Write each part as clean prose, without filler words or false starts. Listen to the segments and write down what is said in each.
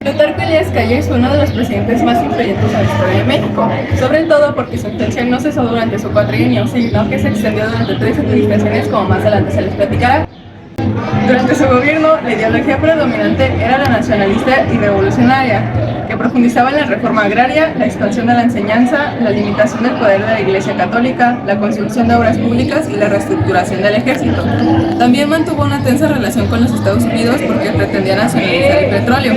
Plutarco Elías Calles fue uno de los presidentes más influyentes en la historia de México, sobre todo porque su intención no cesó durante su cuatrienio, sino que se extendió durante 3 administraciones, como más adelante se les platicará. Durante su gobierno, la ideología predominante era la nacionalista y revolucionaria, que profundizaba en la reforma agraria, la expansión de la enseñanza, la limitación del poder de la Iglesia Católica, la construcción de obras públicas y la reestructuración del ejército. También mantuvo una tensa relación con los Estados Unidos porque pretendía nacionalizar el petróleo.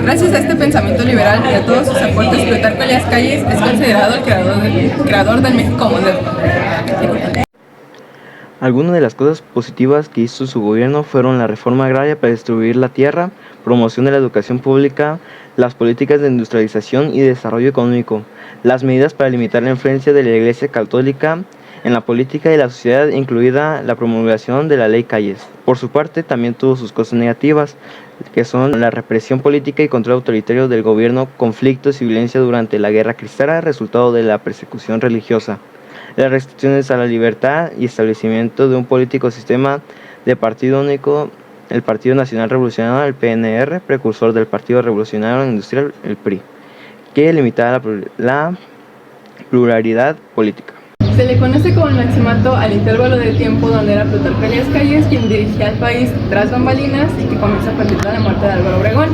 Gracias a este pensamiento liberal y a todos sus aportes, Plutarco Elías Calles es considerado el creador del México moderno. Algunas de las cosas positivas que hizo su gobierno fueron la reforma agraria para distribuir la tierra, promoción de la educación pública, las políticas de industrialización y desarrollo económico, las medidas para limitar la influencia de la Iglesia Católica en la política y la sociedad, incluida la promulgación de la Ley Calles. Por su parte, también tuvo sus cosas negativas, que son la represión política y control autoritario del gobierno, conflictos y violencia durante la Guerra Cristera, resultado de la persecución religiosa, las restricciones a la libertad y establecimiento de un político sistema de partido único, el Partido Nacional Revolucionario, el PNR, precursor del Partido Revolucionario Industrial, el PRI, que limitaba la pluralidad política. Se le conoce como el maximato al intervalo de tiempo donde era Plutarco Elías Calles quien dirigía al país tras bambalinas y que comienza a partir de la muerte de Álvaro Obregón.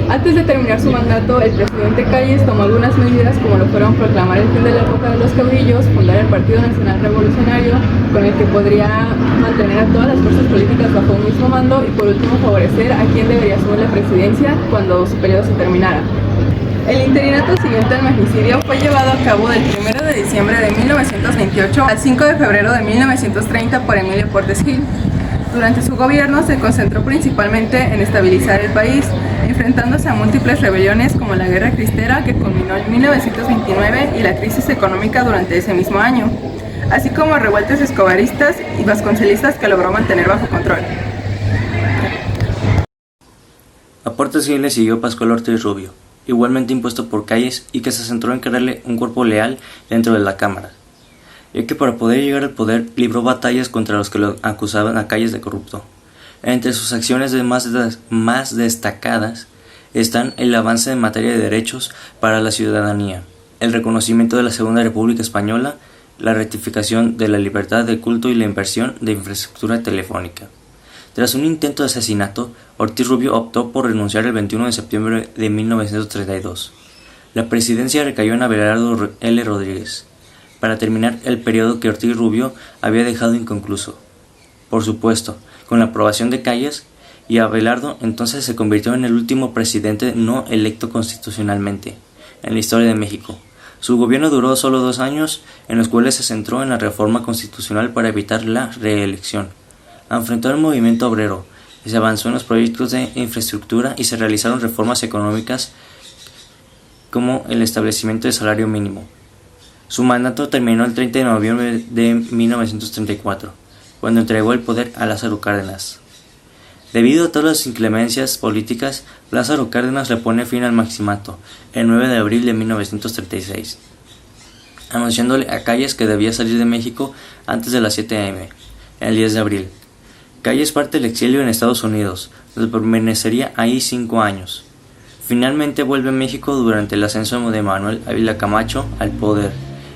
Antes de terminar su mandato, el presidente Calles tomó algunas medidas como lo fueron proclamar el fin de la época de los caudillos, fundar el Partido Nacional Revolucionario, con el que podría mantener a todas las fuerzas políticas bajo un mismo mando y por último favorecer a quien debería asumir la presidencia cuando su periodo se terminara. El interinato siguiente al magnicidio fue llevado a cabo del 1 de diciembre de 1928 al 5 de febrero de 1930 por Emilio Portes Gil. Durante su gobierno se concentró principalmente en estabilizar el país, enfrentándose a múltiples rebeliones como la Guerra Cristera, que culminó en 1929, y la crisis económica durante ese mismo año, así como revueltas escobaristas y vasconcelistas que logró mantener bajo control. A Portes Gil le siguió Pascual Ortiz Rubio, igualmente impuesto por Calles y que se centró en crearle un cuerpo leal dentro de la Cámara, ya que para poder llegar al poder libró batallas contra los que lo acusaban a Calles de corrupto. Entre sus acciones más destacadas están el avance en materia de derechos para la ciudadanía, el reconocimiento de la Segunda República Española, la rectificación de la libertad de culto y la inversión de infraestructura telefónica. Tras un intento de asesinato, Ortiz Rubio optó por renunciar el 21 de septiembre de 1932. La presidencia recayó en Abelardo L. Rodríguez, para terminar el periodo que Ortiz Rubio había dejado inconcluso. Por supuesto, con la aprobación de Calles, y Abelardo entonces se convirtió en el último presidente no electo constitucionalmente en la historia de México. Su gobierno duró solo 2 años, en los cuales se centró en la reforma constitucional para evitar la reelección. Enfrentó al movimiento obrero, y se avanzó en los proyectos de infraestructura y se realizaron reformas económicas como el establecimiento de salario mínimo. Su mandato terminó el 30 de noviembre de 1934, cuando entregó el poder a Lázaro Cárdenas. Debido a todas las inclemencias políticas, Lázaro Cárdenas le pone fin al maximato el 9 de abril de 1936, anunciándole a Calles que debía salir de México antes de las 7 a.m., el 10 de abril. Calles parte al exilio en Estados Unidos, donde permanecería ahí 5 años. Finalmente vuelve a México durante el ascenso de Manuel Ávila Camacho al poder,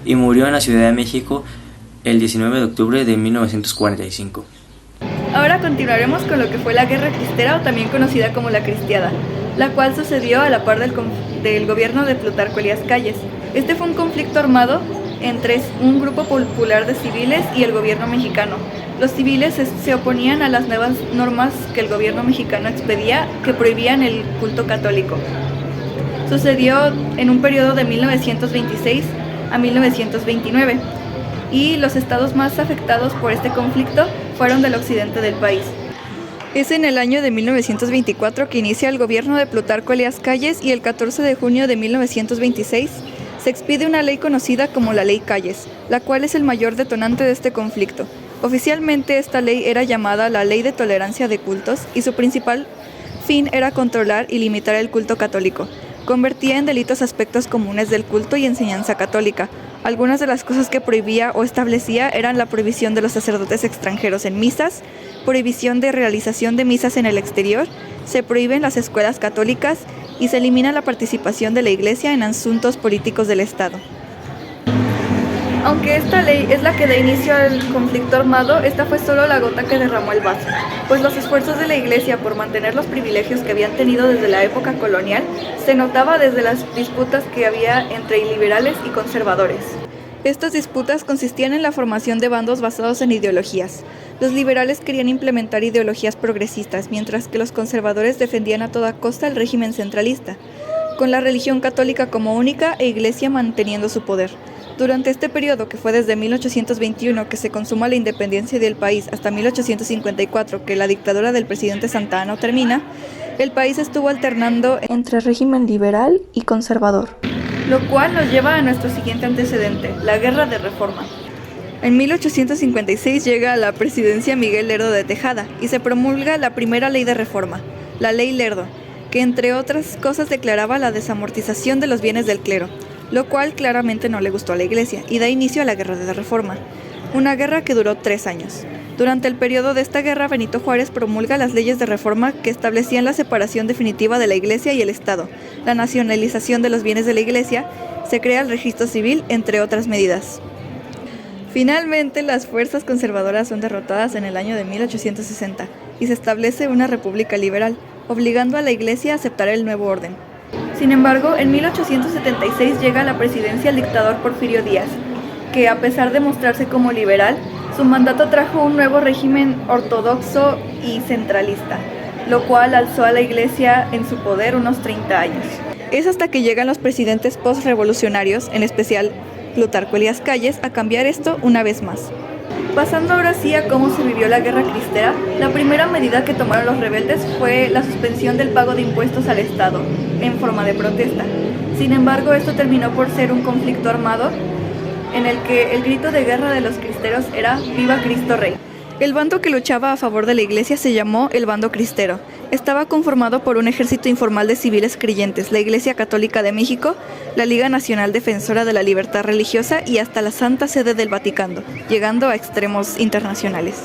y murió en la Ciudad de México el 19 de octubre de 1945. Ahora continuaremos con lo que fue la Guerra Cristera, o también conocida como la Cristiada, la cual sucedió a la par del gobierno de Plutarco Elías Calles. Este fue un conflicto armado entre un grupo popular de civiles y el gobierno mexicano. Los civiles se oponían a las nuevas normas que el gobierno mexicano expedía, que prohibían el culto católico. Sucedió en un periodo de 1926 a 1929, y los estados más afectados por este conflicto fueron del occidente del país. Es en el año de 1924 que inicia el gobierno de Plutarco Elías Calles, y el 14 de junio de 1926 se expide una ley conocida como la Ley Calles, la cual es el mayor detonante de este conflicto. Oficialmente esta ley era llamada la Ley de Tolerancia de Cultos, y su principal fin era controlar y limitar el culto católico. Convertía en delitos aspectos comunes del culto y enseñanza católica, Algunas de las cosas que prohibía o establecía eran la prohibición de los sacerdotes extranjeros en misas, prohibición de realización de misas en el exterior, se prohíben las escuelas católicas y se elimina la participación de la Iglesia en asuntos políticos del Estado. Aunque esta ley es la que da inicio al conflicto armado, esta fue solo la gota que derramó el vaso, pues los esfuerzos de la Iglesia por mantener los privilegios que habían tenido desde la época colonial se notaba desde las disputas que había entre liberales y conservadores. Estas disputas consistían en la formación de bandos basados en ideologías. Los liberales querían implementar ideologías progresistas, mientras que los conservadores defendían a toda costa el régimen centralista, con la religión católica como única e Iglesia manteniendo su poder. Durante este periodo, que fue desde 1821 que se consuma la independencia del país hasta 1854 que la dictadura del presidente Santa Anna termina, el país estuvo alternando entre régimen liberal y conservador. Lo cual nos lleva a nuestro siguiente antecedente, la Guerra de Reforma. En 1856 llega a la presidencia Miguel Lerdo de Tejada y se promulga la primera ley de reforma, la Ley Lerdo, que entre otras cosas declaraba la desamortización de los bienes del clero, lo cual claramente no le gustó a la Iglesia y da inicio a la Guerra de Reforma, una guerra que duró 3 años. Durante el periodo de esta guerra, Benito Juárez promulga las leyes de reforma que establecían la separación definitiva de la Iglesia y el Estado, la nacionalización de los bienes de la Iglesia, se crea el registro civil, entre otras medidas. Finalmente, las fuerzas conservadoras son derrotadas en el año de 1860 y se establece una república liberal, obligando a la Iglesia a aceptar el nuevo orden. Sin embargo, en 1876 llega a la presidencia el dictador Porfirio Díaz, que a pesar de mostrarse como liberal, su mandato trajo un nuevo régimen ortodoxo y centralista, lo cual alzó a la Iglesia en su poder unos 30 años. Es hasta que llegan los presidentes post-revolucionarios, en especial Plutarco Elías Calles, a cambiar esto una vez más. Pasando ahora sí a cómo se vivió la Guerra Cristera, la primera medida que tomaron los rebeldes fue la suspensión del pago de impuestos al Estado, en forma de protesta. Sin embargo, esto terminó por ser un conflicto armado, en el que el grito de guerra de los cristeros era ¡Viva Cristo Rey! El bando que luchaba a favor de la Iglesia se llamó el Bando Cristero. Estaba conformado por un ejército informal de civiles creyentes, la Iglesia Católica de México, la Liga Nacional Defensora de la Libertad Religiosa y hasta la Santa Sede del Vaticano, llegando a extremos internacionales.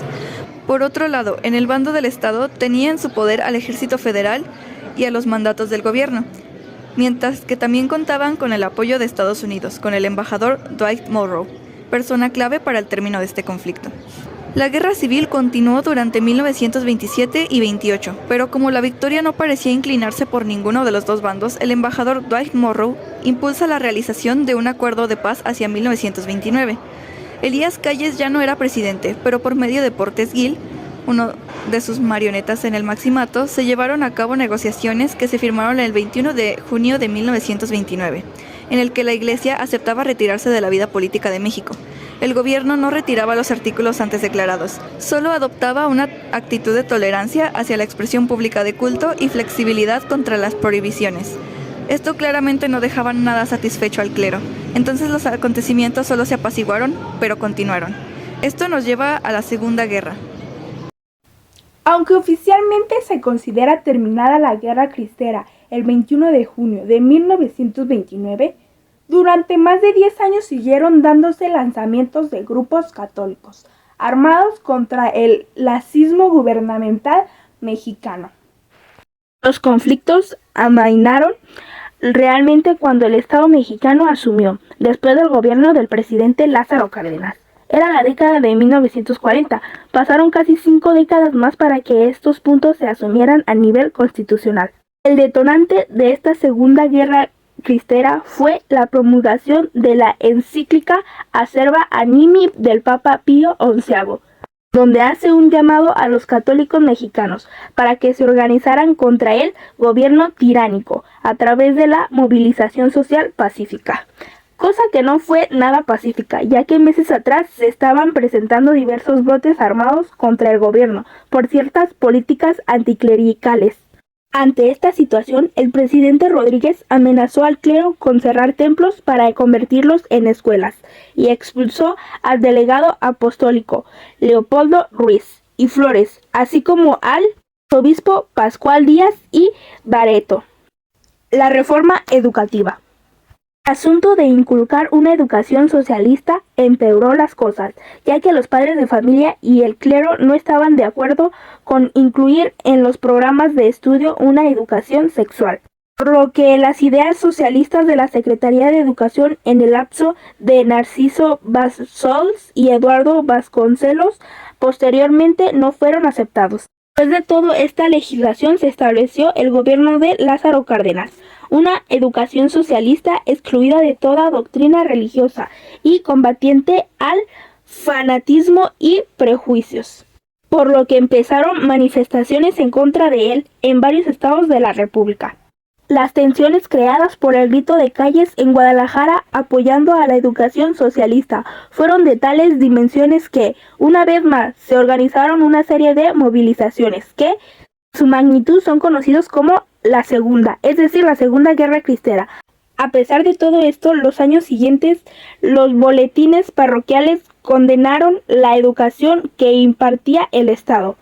Por otro lado, en el bando del Estado tenía en su poder al Ejército Federal y a los mandatos del gobierno, mientras que también contaban con el apoyo de Estados Unidos, con el embajador Dwight Monroe, persona clave para el término de este conflicto. La guerra civil continuó durante 1927 y 28, pero como la victoria no parecía inclinarse por ninguno de los dos bandos, el embajador Dwight Monroe impulsa la realización de un acuerdo de paz hacia 1929. Elías Calles ya no era presidente, pero por medio de Portes Gil, uno de sus marionetas en el Maximato, se llevaron a cabo negociaciones que se firmaron el 21 de junio de 1929, en el que la Iglesia aceptaba retirarse de la vida política de México. El gobierno no retiraba los artículos antes declarados, solo adoptaba una actitud de tolerancia hacia la expresión pública de culto y flexibilidad contra las prohibiciones. Esto claramente no dejaba nada satisfecho al clero, entonces los acontecimientos solo se apaciguaron, pero continuaron. Esto nos lleva a la Segunda Guerra. Aunque oficialmente se considera terminada la Guerra Cristera el 21 de junio de 1929, durante más de 10 años siguieron dándose lanzamientos de grupos católicos armados contra el lacismo gubernamental mexicano. Los conflictos amainaron realmente cuando el Estado mexicano asumió, después del gobierno del presidente Lázaro Cárdenas. Era la década de 1940. Pasaron casi 5 décadas más para que estos puntos se asumieran a nivel constitucional. El detonante de esta Segunda Guerra Cristera fue la promulgación de la encíclica Acerba Animi del Papa Pío XI, donde hace un llamado a los católicos mexicanos para que se organizaran contra el gobierno tiránico a través de la movilización social pacífica. Cosa que no fue nada pacífica, ya que meses atrás se estaban presentando diversos brotes armados contra el gobierno por ciertas políticas anticlericales. Ante esta situación, el presidente Rodríguez amenazó al clero con cerrar templos para convertirlos en escuelas y expulsó al delegado apostólico Leopoldo Ruiz y Flores, así como al obispo Pascual Díaz y Bareto. La reforma educativa. El asunto de inculcar una educación socialista empeoró las cosas, ya que los padres de familia y el clero no estaban de acuerdo con incluir en los programas de estudio una educación sexual, por lo que las ideas socialistas de la Secretaría de Educación en el lapso de Narciso Bassols y Eduardo Vasconcelos posteriormente no fueron aceptados. Después de toda esta legislación se estableció el gobierno de Lázaro Cárdenas, una educación socialista excluida de toda doctrina religiosa y combatiente al fanatismo y prejuicios, por lo que empezaron manifestaciones en contra de él en varios estados de la República. Las tensiones creadas por el grito de calles en Guadalajara apoyando a la educación socialista fueron de tales dimensiones que, una vez más, se organizaron una serie de movilizaciones que, su magnitud, son conocidos como la Segunda, es decir, la Segunda Guerra Cristera. A pesar de todo esto, los años siguientes, los boletines parroquiales condenaron la educación que impartía el Estado,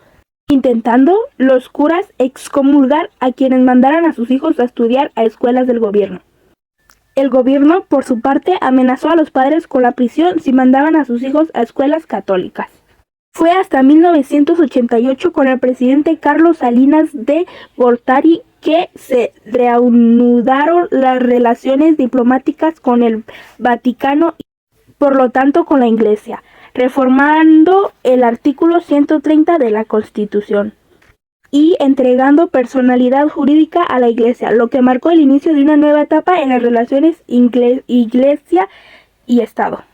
intentando los curas excomulgar a quienes mandaran a sus hijos a estudiar a escuelas del gobierno. El gobierno, por su parte, amenazó a los padres con la prisión si mandaban a sus hijos a escuelas católicas. Fue hasta 1988 con el presidente Carlos Salinas de Gortari que se reanudaron las relaciones diplomáticas con el Vaticano y, por lo tanto, con la Iglesia, reformando el artículo 130 de la Constitución y entregando personalidad jurídica a la Iglesia, lo que marcó el inicio de una nueva etapa en las relaciones Iglesia y Estado.